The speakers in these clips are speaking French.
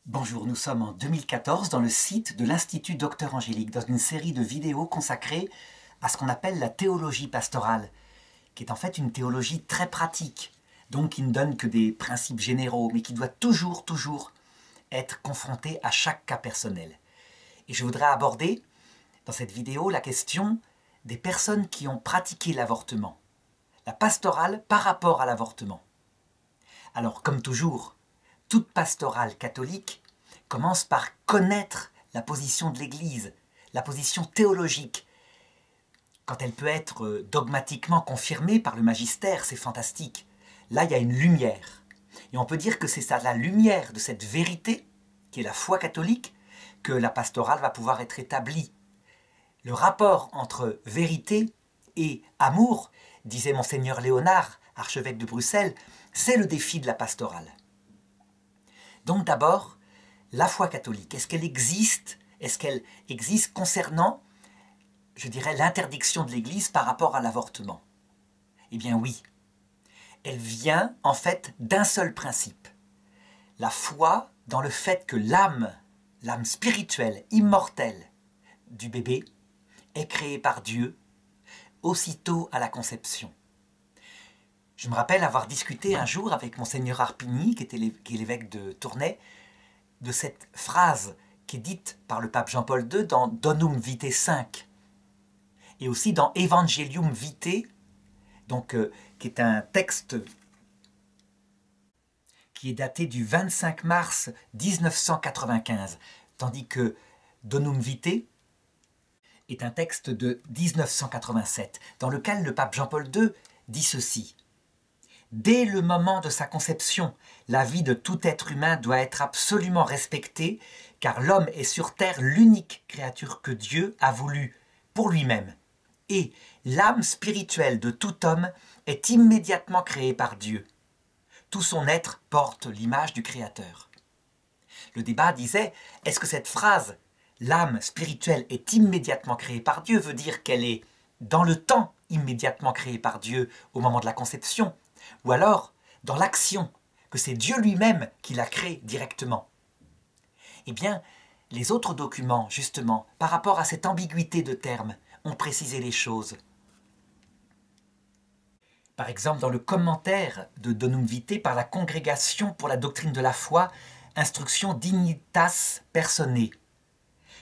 Bonjour, nous sommes en 2014 dans le site de l'Institut Docteur Angélique, dans une série de vidéos consacrées à ce qu'on appelle la théologie pastorale, qui est en fait une théologie très pratique, donc qui ne donne que des principes généraux, mais qui doit toujours être confrontée à chaque cas personnel. Et je voudrais aborder dans cette vidéo la question des personnes qui ont pratiqué l'avortement, la pastorale par rapport à l'avortement. Alors, comme toujours, toute pastorale catholique commence par connaître la position de l'Église, la position théologique. Quand elle peut être dogmatiquement confirmée par le magistère, c'est fantastique. Là, il y a une lumière. Et on peut dire que c'est à la lumière de cette vérité, qui est la foi catholique, que la pastorale va pouvoir être établie. Le rapport entre vérité et amour, disait Monseigneur Léonard, archevêque de Bruxelles, c'est le défi de la pastorale. Donc d'abord, la foi catholique, est-ce qu'elle existe? Est-ce qu'elle existe concernant, je dirais, l'interdiction de l'Église par rapport à l'avortement? Eh bien oui. Elle vient en fait d'un seul principe. La foi dans le fait que l'âme spirituelle, immortelle du bébé est créée par Dieu aussitôt à la conception. Je me rappelle avoir discuté un jour avec Monseigneur Arpigny, qui est l'évêque de Tournai, de cette phrase qui est dite par le pape Jean-Paul II dans Donum Vitae 5 et aussi dans Evangelium Vitae, donc, qui est un texte qui est daté du 25 mars 1995, tandis que Donum Vitae est un texte de 1987, dans lequel le pape Jean-Paul II dit ceci. Dès le moment de sa conception, la vie de tout être humain doit être absolument respectée, car l'homme est sur terre l'unique créature que Dieu a voulu pour lui-même. Et l'âme spirituelle de tout homme est immédiatement créée par Dieu. Tout son être porte l'image du Créateur. Le débat disait, est-ce que cette phrase « l'âme spirituelle est immédiatement créée par Dieu » veut dire qu'elle est dans le temps immédiatement créée par Dieu au moment de la conception, ou alors dans l'action, que c'est Dieu lui-même qui l'a créé directement? Eh bien, les autres documents, justement, par rapport à cette ambiguïté de termes, ont précisé les choses. Par exemple, dans le commentaire de Donum Vitae par la Congrégation pour la doctrine de la foi, instruction Dignitas Personae.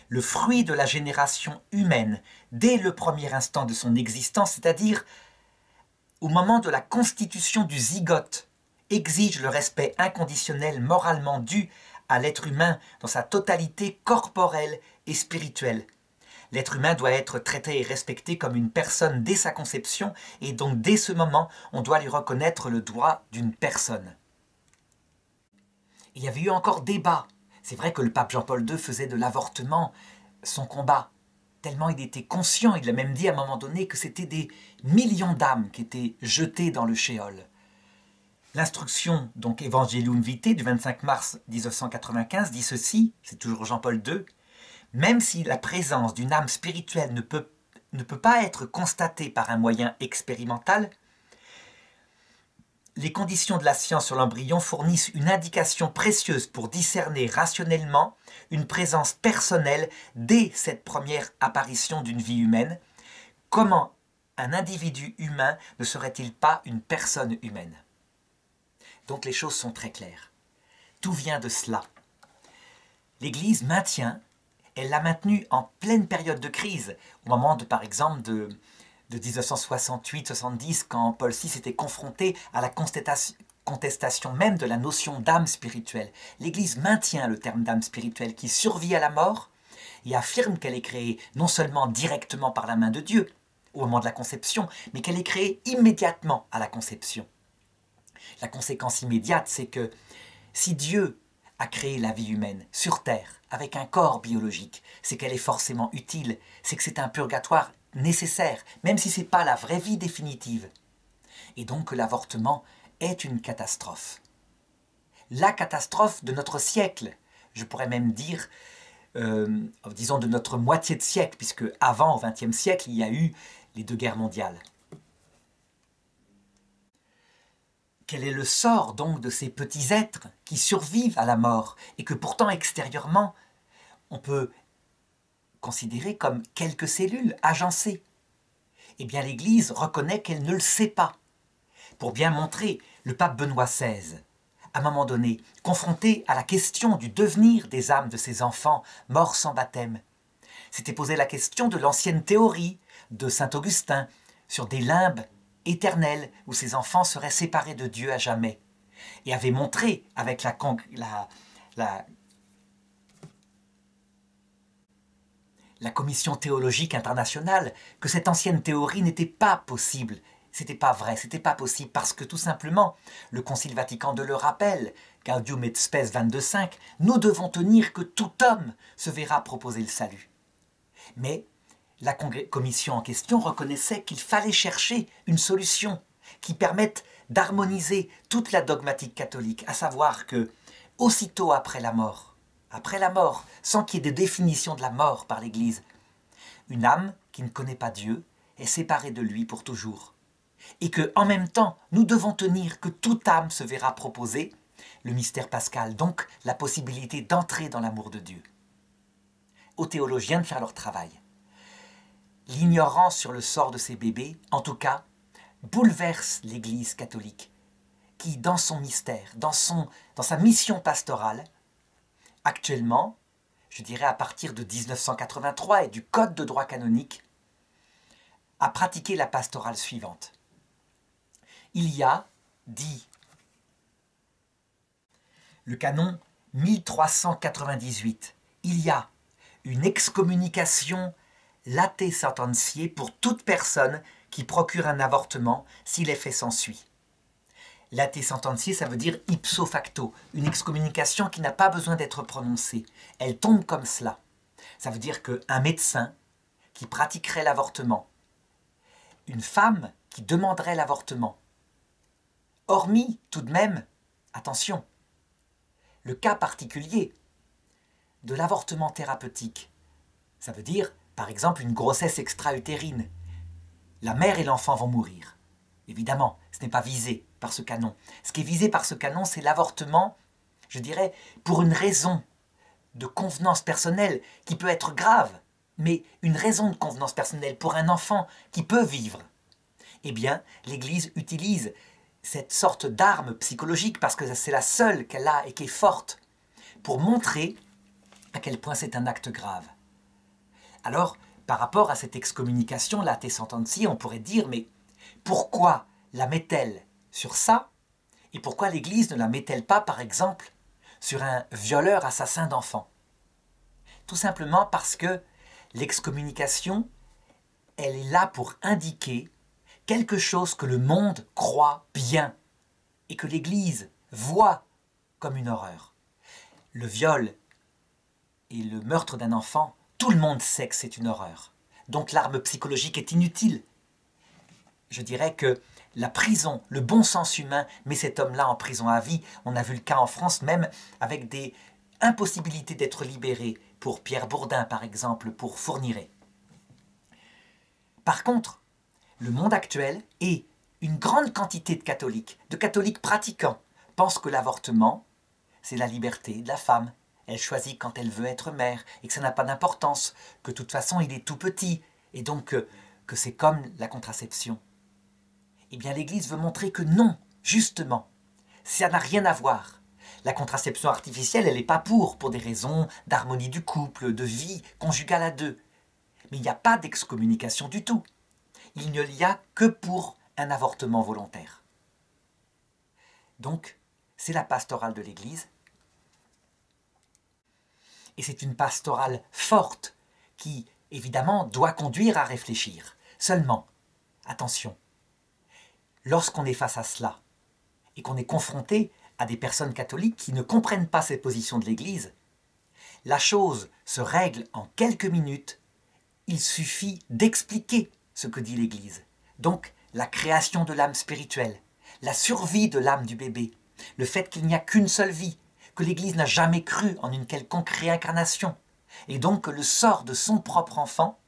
Le fruit de la génération humaine, dès le premier instant de son existence, c'est-à-dire au moment de la constitution du zygote, exige le respect inconditionnel moralement dû à l'être humain dans sa totalité corporelle et spirituelle. L'être humain doit être traité et respecté comme une personne dès sa conception, et donc dès ce moment, on doit lui reconnaître le droit d'une personne. Il y avait eu encore débat. C'est vrai que le pape Jean-Paul II faisait de l'avortement son combat. Tellement il était conscient, il a même dit à un moment donné que c'était des millions d'âmes qui étaient jetées dans le shéol. L'instruction, donc Evangelium Vitae, du 25 mars 1995, dit ceci, c'est toujours Jean-Paul II, « Même si la présence d'une âme spirituelle ne peut pas être constatée par un moyen expérimental, les conditions de la science sur l'embryon fournissent une indication précieuse pour discerner rationnellement une présence personnelle dès cette première apparition d'une vie humaine. Comment un individu humain ne serait-il pas une personne humaine? » Donc les choses sont très claires. Tout vient de cela. L'Église maintient, elle l'a maintenu en pleine période de crise, au moment par exemple de 1968-70, quand Paul VI était confronté à la contestation même de la notion d'âme spirituelle. L'Église maintient le terme d'âme spirituelle qui survit à la mort et affirme qu'elle est créée non seulement directement par la main de Dieu au moment de la conception, mais qu'elle est créée immédiatement à la conception. La conséquence immédiate, c'est que si Dieu a créé la vie humaine sur Terre avec un corps biologique, c'est qu'elle est forcément utile, c'est que c'est un purgatoire nécessaire, même si ce n'est pas la vraie vie définitive. Et donc l'avortement est une catastrophe. La catastrophe de notre siècle, je pourrais même dire, disons de notre moitié de siècle, puisque avant, au XXe siècle, il y a eu les 2 guerres mondiales. quel est le sort donc de ces petits êtres qui survivent à la mort et que pourtant extérieurement on peut considérer comme quelques cellules agencées? Eh bien l'Église reconnaît qu'elle ne le sait pas. Pour bien montrer, le pape Benoît XVI, à un moment donné, confronté à la question du devenir des âmes de ses enfants morts sans baptême, s'était posé la question de l'ancienne théorie de saint Augustin sur des limbes éternelles où ses enfants seraient séparés de Dieu à jamais, et avait montré avec la Commission théologique internationale que cette ancienne théorie n'était pas possible. C'était pas vrai, c'était pas possible parce que tout simplement, le Concile Vatican II le rappelle, Gaudium et Spes 22.5, nous devons tenir que tout homme se verra proposer le salut. Mais la commission en question reconnaissait qu'il fallait chercher une solution qui permette d'harmoniser toute la dogmatique catholique, à savoir que, aussitôt après la mort, sans qu'il y ait de définition de la mort par l'Église, une âme qui ne connaît pas Dieu est séparée de lui pour toujours. Et que, en même temps, nous devons tenir que toute âme se verra proposer le mystère pascal, donc la possibilité d'entrer dans l'amour de Dieu. Aux théologiens de faire leur travail. L'ignorance sur le sort de ces bébés, en tout cas, bouleverse l'Église catholique, qui, dans son mystère, dans sa mission pastorale, actuellement, je dirais à partir de 1983 et du Code de droit canonique, a pratiqué la pastorale suivante. Il y a, dit le canon 1398, il y a une excommunication late sentenciae pour toute personne qui procure un avortement si l'effet s'ensuit. Late sentenciae, ça veut dire ipso facto, une excommunication qui n'a pas besoin d'être prononcée. Elle tombe comme cela. Ça veut dire qu'un médecin qui pratiquerait l'avortement, une femme qui demanderait l'avortement, hormis tout de même, attention, le cas particulier de l'avortement thérapeutique, ça veut dire, par exemple, une grossesse extra-utérine. La mère et l'enfant vont mourir. Évidemment, ce n'est pas visé par ce canon. Ce qui est visé par ce canon, c'est l'avortement, je dirais, pour une raison de convenance personnelle qui peut être grave, mais une raison de convenance personnelle pour un enfant qui peut vivre. Eh bien, l'Église utilise cette sorte d'arme psychologique, parce que c'est la seule qu'elle a et qui est forte, pour montrer à quel point c'est un acte grave. Alors, par rapport à cette excommunication, late sentenciae, on pourrait dire, mais pourquoi la met-elle sur ça, et pourquoi l'Église ne la met-elle pas, par exemple, sur un violeur assassin d'enfants? Tout simplement parce que l'excommunication, elle est là pour indiquer quelque chose que le monde croit bien et que l'Église voit comme une horreur. Le viol et le meurtre d'un enfant, tout le monde sait que c'est une horreur. Donc l'arme psychologique est inutile. Je dirais que la prison, le bon sens humain, met cet homme-là en prison à vie. On a vu le cas en France même avec des impossibilités d'être libéré pour Pierre Bourdin, par exemple, pour Fourniret. Par contre, le monde actuel et une grande quantité de catholiques pratiquants, pensent que l'avortement, c'est la liberté de la femme. Elle choisit quand elle veut être mère et que ça n'a pas d'importance, que de toute façon il est tout petit et donc que c'est comme la contraception. Eh bien l'Église veut montrer que non, justement, ça n'a rien à voir. La contraception artificielle, elle n'est pas pour des raisons d'harmonie du couple, de vie conjugale à deux. Mais il n'y a pas d'excommunication du tout. Il n'y y a que pour un avortement volontaire. Donc, c'est la pastorale de l'Église. Et c'est une pastorale forte qui, évidemment, doit conduire à réfléchir. Seulement, attention, lorsqu'on est face à cela et qu'on est confronté à des personnes catholiques qui ne comprennent pas ces positions de l'Église, la chose se règle en quelques minutes. Il suffit d'expliquer ce que dit l'Église. Donc, la création de l'âme spirituelle, la survie de l'âme du bébé, le fait qu'il n'y a qu'une seule vie, que l'Église n'a jamais cru en une quelconque réincarnation, et donc que le sort de son propre enfant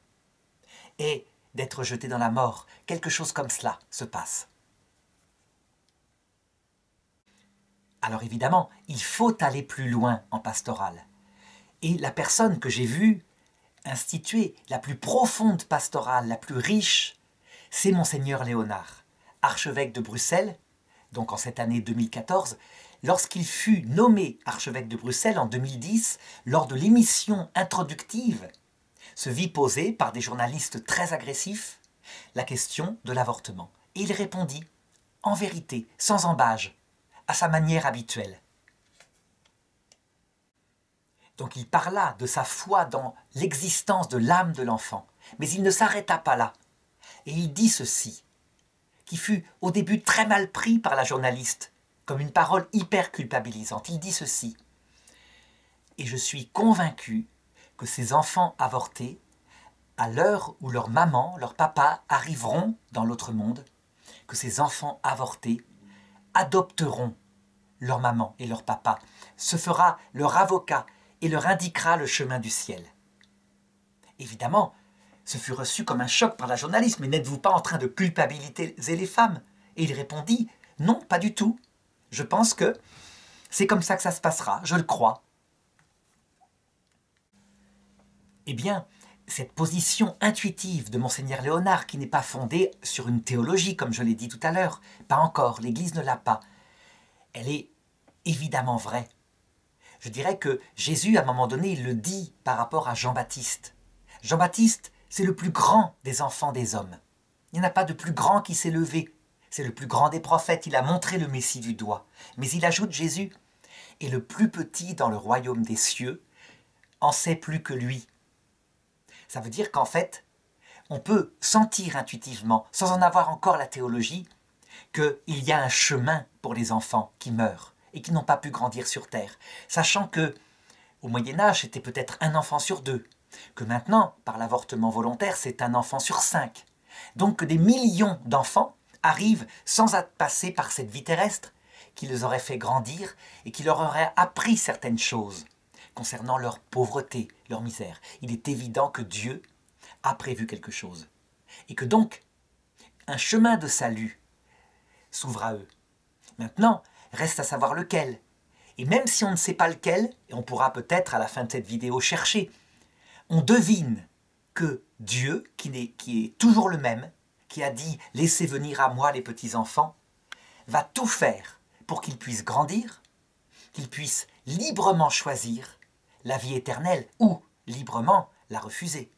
est d'être jeté dans la mort. Quelque chose comme cela se passe. Alors évidemment, il faut aller plus loin en pastoral. Et la personne que j'ai vue instituer la plus profonde pastorale, la plus riche, c'est Monseigneur Léonard, archevêque de Bruxelles, donc en cette année 2014, lorsqu'il fut nommé archevêque de Bruxelles en 2010, lors de l'émission introductive, se vit poser par des journalistes très agressifs la question de l'avortement. Et il répondit, en vérité, sans embâge, à sa manière habituelle. Donc il parla de sa foi dans l'existence de l'âme de l'enfant. Mais il ne s'arrêta pas là. Et il dit ceci, qui fut au début très mal pris par la journaliste, comme une parole hyper culpabilisante. Il dit ceci, « Et je suis convaincu que ces enfants avortés, à l'heure où leur maman, leur papa arriveront dans l'autre monde, que ces enfants avortés adopteront leur maman et leur papa, se fera leur avocat et leur indiquera le chemin du ciel. » Évidemment, ce fut reçu comme un choc par la journaliste, mais n'êtes-vous pas en train de culpabiliser les femmes? Et il répondit, non, pas du tout. Je pense que c'est comme ça que ça se passera, je le crois. Eh bien, cette position intuitive de Monseigneur Léonard, qui n'est pas fondée sur une théologie, comme je l'ai dit tout à l'heure, pas encore, l'Église ne l'a pas, elle est évidemment vraie. Je dirais que Jésus, à un moment donné, il le dit par rapport à Jean-Baptiste. Jean-Baptiste, c'est le plus grand des enfants des hommes. Il n'y en a pas de plus grand qui s'est levé. C'est le plus grand des prophètes, il a montré le Messie du doigt. Mais il ajoute Jésus, et le plus petit dans le royaume des cieux en sait plus que lui. Ça veut dire qu'en fait, on peut sentir intuitivement, sans en avoir encore la théologie, qu'il y a un chemin pour les enfants qui meurent et qui n'ont pas pu grandir sur terre, sachant que au Moyen-Âge, c'était peut-être un enfant sur 2, que maintenant, par l'avortement volontaire, c'est un enfant sur 5. Donc que des millions d'enfants arrivent sans passer par cette vie terrestre, qui les aurait fait grandir et qui leur aurait appris certaines choses concernant leur pauvreté, leur misère. Il est évident que Dieu a prévu quelque chose. Et que donc, un chemin de salut s'ouvre à eux. Maintenant, reste à savoir lequel. Et même si on ne sait pas lequel, et on pourra peut-être à la fin de cette vidéo chercher, on devine que Dieu, qui est toujours le même, qui a dit « Laissez venir à moi les petits-enfants », va tout faire pour qu'ils puissent grandir, qu'ils puissent librement choisir la vie éternelle ou librement la refuser.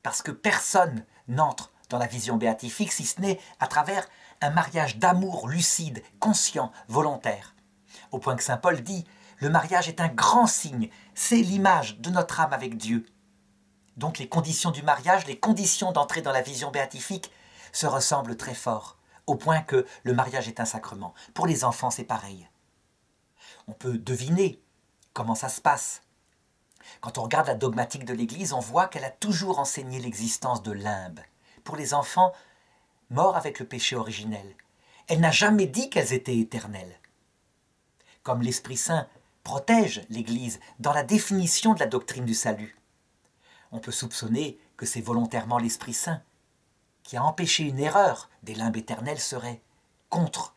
Parce que personne n'entre dans la vision béatifique si ce n'est à travers un mariage d'amour lucide, conscient, volontaire. Au point que saint Paul dit « Le mariage est un grand signe, c'est l'image de notre âme avec Dieu ». Donc les conditions du mariage, les conditions d'entrer dans la vision béatifique se ressemblent très fort, au point que le mariage est un sacrement. Pour les enfants, c'est pareil. On peut deviner comment ça se passe. Quand on regarde la dogmatique de l'Église, on voit qu'elle a toujours enseigné l'existence de limbe. Pour les enfants morts avec le péché originel, elle n'a jamais dit qu'elles étaient éternelles. Comme l'Esprit Saint protège l'Église dans la définition de la doctrine du salut, on peut soupçonner que c'est volontairement l'Esprit Saint qui a empêché une erreur. Des limbes éternelles seraient contre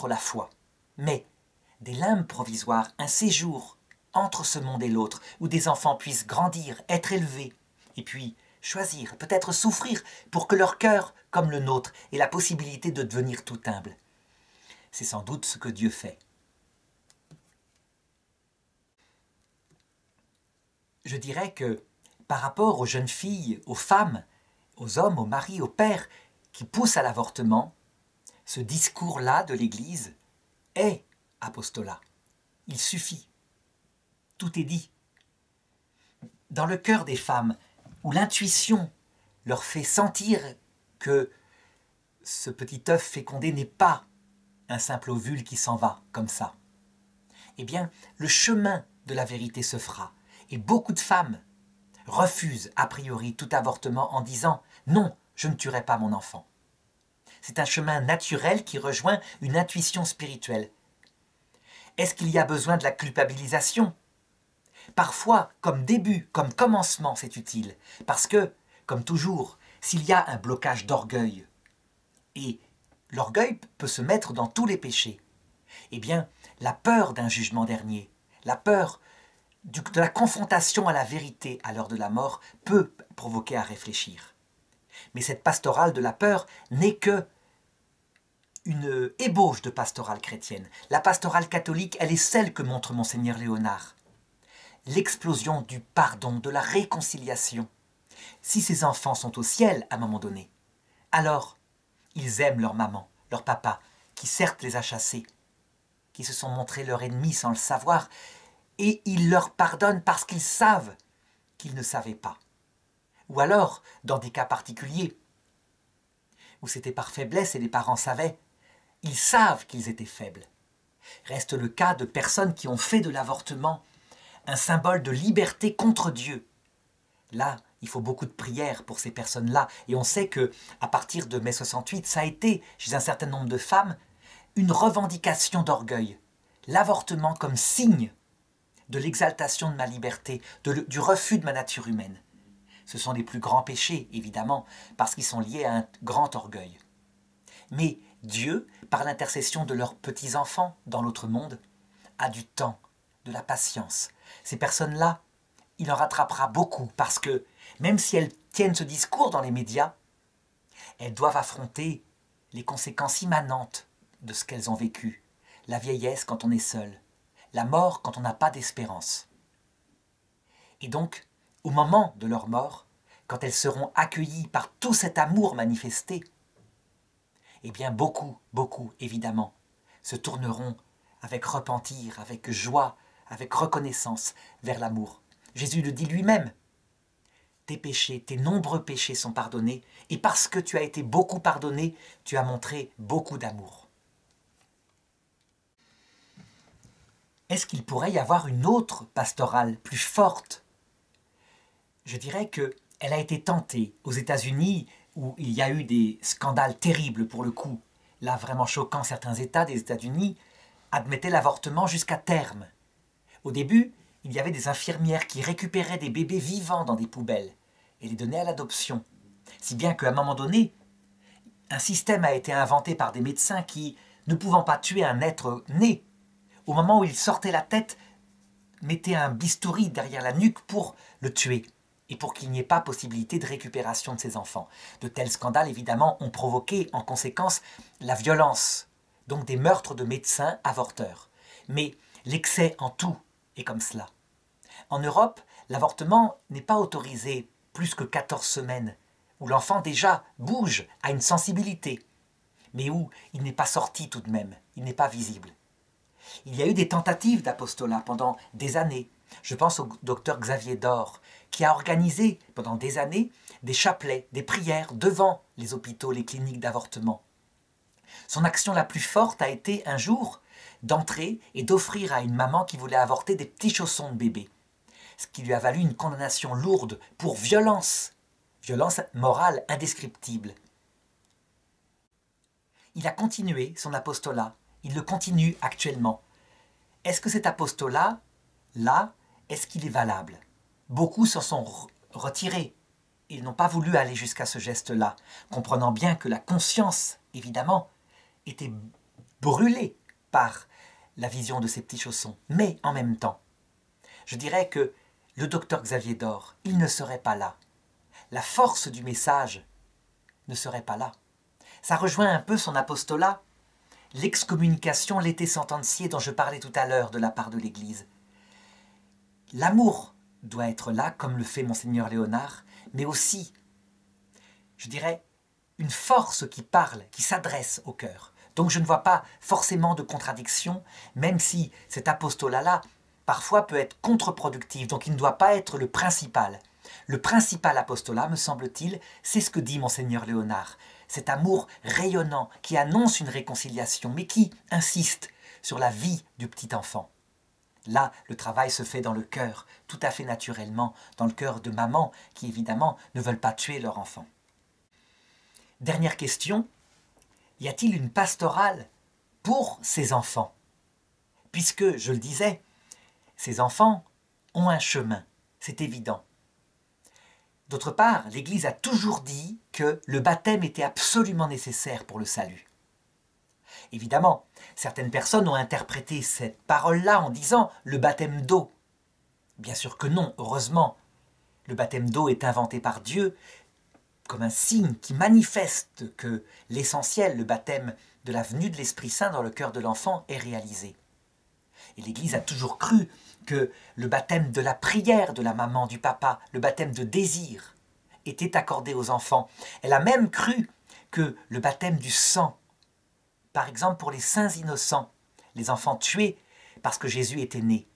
la foi. Mais des limbes provisoires, un séjour entre ce monde et l'autre, où des enfants puissent grandir, être élevés, et puis choisir, peut-être souffrir, pour que leur cœur, comme le nôtre, ait la possibilité de devenir tout humble. C'est sans doute ce que Dieu fait. Je dirais que, par rapport aux jeunes filles, aux femmes, aux hommes, aux maris, aux pères, qui poussent à l'avortement, ce discours-là de l'Église est apostolat. Il suffit. Tout est dit. Dans le cœur des femmes, où l'intuition leur fait sentir que ce petit œuf fécondé n'est pas un simple ovule qui s'en va comme ça, eh bien, le chemin de la vérité se fera. Et beaucoup de femmes refusent a priori tout avortement en disant « Non, je ne tuerai pas mon enfant ». C'est un chemin naturel qui rejoint une intuition spirituelle. Est-ce qu'il y a besoin de la culpabilisation? Parfois, comme début, comme commencement, c'est utile. Parce que, comme toujours, s'il y a un blocage d'orgueil, et l'orgueil peut se mettre dans tous les péchés, eh bien, la peur d'un jugement dernier, la peur de la confrontation à la vérité à l'heure de la mort peut provoquer à réfléchir. Mais cette pastorale de la peur n'est que une ébauche de pastorale chrétienne. La pastorale catholique, elle est celle que montre Monseigneur Léonard. L'explosion du pardon, de la réconciliation. Si ces enfants sont au ciel à un moment donné, alors ils aiment leur maman, leur papa, qui certes les a chassés, qui se sont montrés leur ennemi sans le savoir, et ils leur pardonnent parce qu'ils savent qu'ils ne savaient pas. Ou alors, dans des cas particuliers, où c'était par faiblesse et les parents savaient, ils savent qu'ils étaient faibles. Reste le cas de personnes qui ont fait de l'avortement un symbole de liberté contre Dieu. Là, il faut beaucoup de prières pour ces personnes-là. Et on sait qu'à partir de mai 68, ça a été, chez un certain nombre de femmes, une revendication d'orgueil. L'avortement comme signe de l'exaltation de ma liberté, du refus de ma nature humaine. Ce sont les plus grands péchés, évidemment, parce qu'ils sont liés à un grand orgueil. Mais Dieu, par l'intercession de leurs petits-enfants dans l'autre monde, a du temps, de la patience. Ces personnes-là, il en rattrapera beaucoup, parce que même si elles tiennent ce discours dans les médias, elles doivent affronter les conséquences immanentes de ce qu'elles ont vécu. La vieillesse quand on est seul, la mort quand on n'a pas d'espérance. Et donc, au moment de leur mort, quand elles seront accueillies par tout cet amour manifesté, eh bien beaucoup, évidemment, se tourneront avec repentir, avec joie, avec reconnaissance vers l'amour. Jésus le dit lui-même. Tes péchés, tes nombreux péchés sont pardonnés, et parce que tu as été beaucoup pardonné, tu as montré beaucoup d'amour. Est-ce qu'il pourrait y avoir une autre pastorale plus forte? Je dirais qu'elle a été tentée aux États-Unis, où il y a eu des scandales terribles pour le coup. Là, vraiment choquant, certains États des États-Unis admettaient l'avortement jusqu'à terme. Au début, il y avait des infirmières qui récupéraient des bébés vivants dans des poubelles et les donnaient à l'adoption. Si bien qu'à un moment donné, un système a été inventé par des médecins qui, ne pouvant pas tuer un être né, au moment où il sortait la tête, mettaient un bistouri derrière la nuque pour le tuer et pour qu'il n'y ait pas possibilité de récupération de ces enfants. De tels scandales, évidemment, ont provoqué en conséquence la violence, donc des meurtres de médecins avorteurs. Mais l'excès en tout est comme cela. En Europe, l'avortement n'est pas autorisé plus que 14 semaines, où l'enfant déjà bouge, a une sensibilité, mais où il n'est pas sorti tout de même, il n'est pas visible. Il y a eu des tentatives d'apostolat pendant des années. Je pense au docteur Xavier Dor, qui a organisé pendant des années des chapelets, des prières devant les hôpitaux, les cliniques d'avortement. Son action la plus forte a été un jour d'entrer et d'offrir à une maman qui voulait avorter des petits chaussons de bébé, ce qui lui a valu une condamnation lourde pour violence morale indescriptible. Il a continué son apostolat, il le continue actuellement. Est-ce que cet apostolat-là, est-ce qu'il est valable? Beaucoup s'en sont retirés. Ils n'ont pas voulu aller jusqu'à ce geste-là, comprenant bien que la conscience, évidemment, était brûlée par la vision de ces petits chaussons. Mais en même temps, je dirais que le docteur Xavier Dor, il ne serait pas là. La force du message ne serait pas là. Ça rejoint un peu son apostolat, l'excommunication, l'été sentencier dont je parlais tout à l'heure de la part de l'Église. L'amour doit être là, comme le fait Monseigneur Léonard, mais aussi, je dirais, une force qui parle, qui s'adresse au cœur. Donc je ne vois pas forcément de contradiction, même si cet apostolat-là, parfois peut être contre-productif, donc il ne doit pas être le principal. Le principal apostolat, me semble-t-il, c'est ce que dit Monseigneur Léonard. Cet amour rayonnant qui annonce une réconciliation, mais qui insiste sur la vie du petit enfant. Là, le travail se fait dans le cœur, tout à fait naturellement, dans le cœur de mamans qui, évidemment, ne veulent pas tuer leur enfant. Dernière question, y a-t-il une pastorale pour ces enfants? Puisque, je le disais, ces enfants ont un chemin, c'est évident. D'autre part, l'Église a toujours dit que le baptême était absolument nécessaire pour le salut. Évidemment, certaines personnes ont interprété cette parole-là en disant le baptême d'eau. Bien sûr que non, heureusement. Le baptême d'eau est inventé par Dieu comme un signe qui manifeste que l'essentiel, le baptême de la venue de l'Esprit Saint dans le cœur de l'enfant, est réalisé. Et l'Église a toujours cru que le baptême de la prière de la maman, du papa, le baptême de désir, était accordé aux enfants. Elle a même cru que le baptême du sang, par exemple pour les saints innocents, les enfants tués parce que Jésus était né,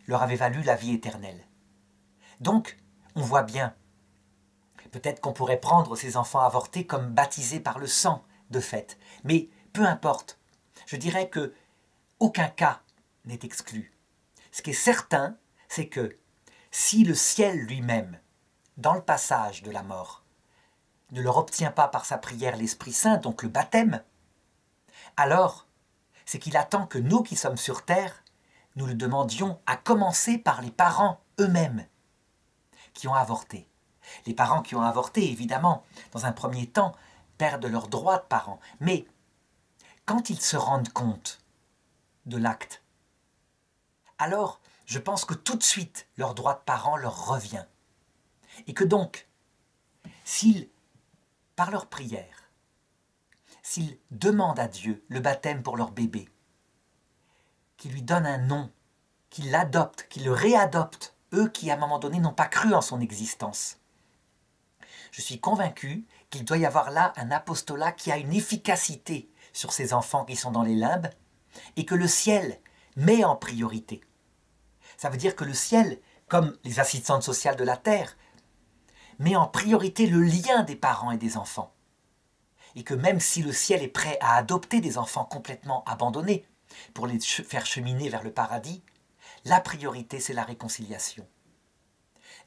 leur avait valu la vie éternelle. Donc, on voit bien, peut-être qu'on pourrait prendre ces enfants avortés comme baptisés par le sang, de fait, mais peu importe. Je dirais que aucun cas n'est exclu. Ce qui est certain, c'est que si le ciel lui-même, dans le passage de la mort, ne leur obtient pas par sa prière l'Esprit Saint, donc le baptême, alors c'est qu'il attend que nous qui sommes sur terre, nous le demandions à commencer par les parents eux-mêmes qui ont avorté. Les parents qui ont avorté, évidemment, dans un premier temps, perdent leurs droits de parents. Mais quand ils se rendent compte de l'acte, alors je pense que tout de suite, leur droit de parents leur revient. Et que donc, s'ils, par leur prière, s'ils demandent à Dieu le baptême pour leur bébé, qu'il lui donne un nom, qu'il l'adopte, qu'il le réadopte, eux qui à un moment donné n'ont pas cru en son existence, je suis convaincu qu'il doit y avoir là un apostolat qui a une efficacité sur ces enfants qui sont dans les limbes et que le ciel met en priorité. Ça veut dire que le ciel, comme les assistantes sociales de la terre, met en priorité le lien des parents et des enfants. Et que même si le ciel est prêt à adopter des enfants complètement abandonnés pour les faire cheminer vers le paradis, la priorité c'est la réconciliation.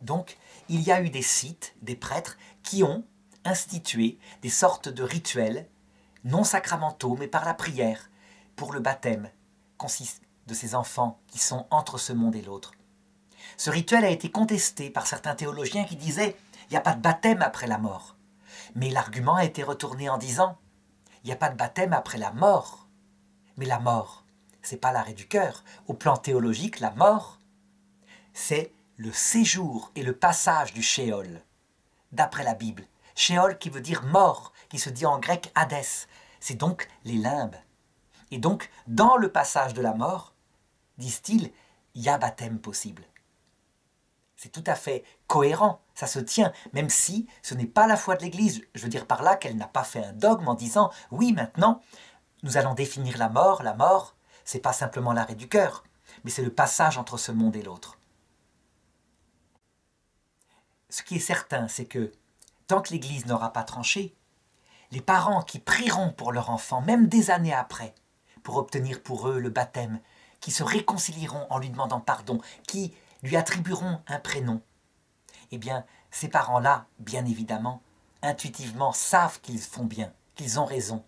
Donc, il y a eu des sites, des prêtres, qui ont institué des sortes de rituels, non sacramentaux, mais par la prière, pour le baptême de ces enfants qui sont entre ce monde et l'autre. Ce rituel a été contesté par certains théologiens qui disaient « il n'y a pas de baptême après la mort ». Mais l'argument a été retourné en disant « il n'y a pas de baptême après la mort ». Mais la mort, ce n'est pas l'arrêt du cœur. Au plan théologique, la mort, c'est le séjour et le passage du Sheol, d'après la Bible. Sheol qui veut dire mort, qui se dit en grec Hadès, c'est donc les limbes. Et donc, dans le passage de la mort, disent-ils, il y a baptême possible. C'est tout à fait cohérent, ça se tient, même si ce n'est pas la foi de l'Église. Je veux dire par là qu'elle n'a pas fait un dogme en disant, oui, maintenant, nous allons définir la mort, c'est pas simplement l'arrêt du cœur, mais c'est le passage entre ce monde et l'autre. Ce qui est certain, c'est que tant que l'Église n'aura pas tranché, les parents qui prieront pour leur enfant, même des années après, pour obtenir pour eux le baptême, qui se réconcilieront en lui demandant pardon, qui lui attribueront un prénom, eh bien, ces parents-là, bien évidemment, intuitivement savent qu'ils font bien, qu'ils ont raison,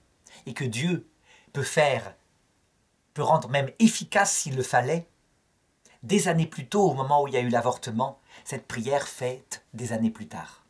et que Dieu peut rendre même efficace s'il le fallait, des années plus tôt, au moment où il y a eu l'avortement, cette prière faite des années plus tard.